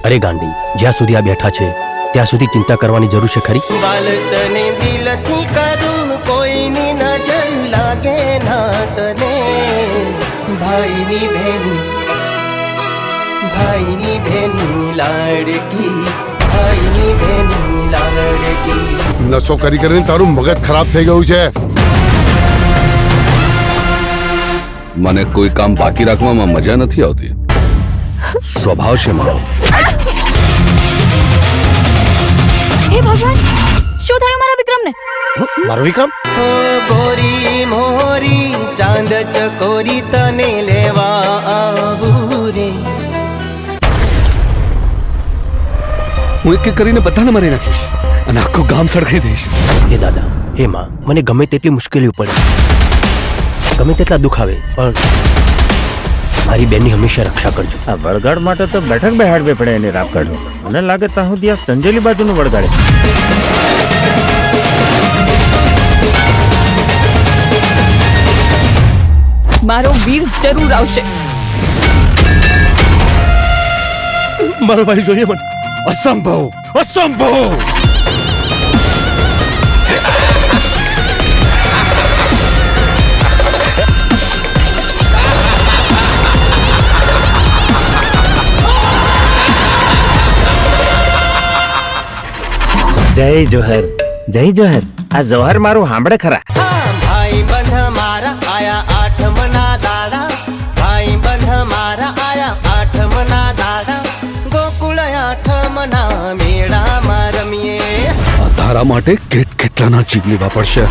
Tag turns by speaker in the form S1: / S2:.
S1: અરે ગાંડી, જ્યાં સુધી આ બેઠા છે ત્યાં સુધી ચિંતા કરવાની જરૂર છે ખરી?
S2: બાલતને દિલથી કરું, કોઈની નજર લાગે ના તને. ભાઈની બેન લાડકી, ભાઈની બેન લાડકી.
S3: નશો કરી કરીને તારું મગજ ખરાબ થઈ ગયું છે.
S4: મને કોઈ કામ બાકી રાખવામાં મજા નથી આવતી.
S1: સ્વભાવ છે મારો.
S5: હે ભગવાન, શું થયું મારા વિક્રમને?
S1: મારો વિક્રમ?
S2: ઓ ગોરી મોરી ચાંદ ચકોરી તને લેવા આવું રે.
S4: હું એક એક કરીને બધાને મારી નાખીશ અને આખું ગામ સળગાઈ દઈશ.
S1: હે દાદા, હે માં, મને ગમે તેટલી મુશ્કેલીઓ પડે, ગમે તેટલા દુઃખ આવે, પણ મારી બેનની હંમેશા રક્ષા કરજો.
S6: આ વળગાડ માટે તો બેઠક બેહાડવી પડે એની રાપ કાઢો. મને લાગે ત્યાં સુધી આ સંજેલી બાજુનું વળગાડે.
S5: મારો વીર જરૂર આવશે.
S1: મારો ભાઈ જોઈએ મને.
S3: અસંભવ, અસંભવ.
S6: જય જોહર, જય જોહર. આ જોહર મારું સાંભળે ખરા?
S2: હા, ભાઈ બંધ મારા આયા આઠમના દાડા. ભાઈ બંધ મારા આયા આઠમના દાડા. ગોકુળ આઠમના મેળામાં રમીએ.
S4: આ તારા માટે કેટલાના જીવ લેવા પડશે.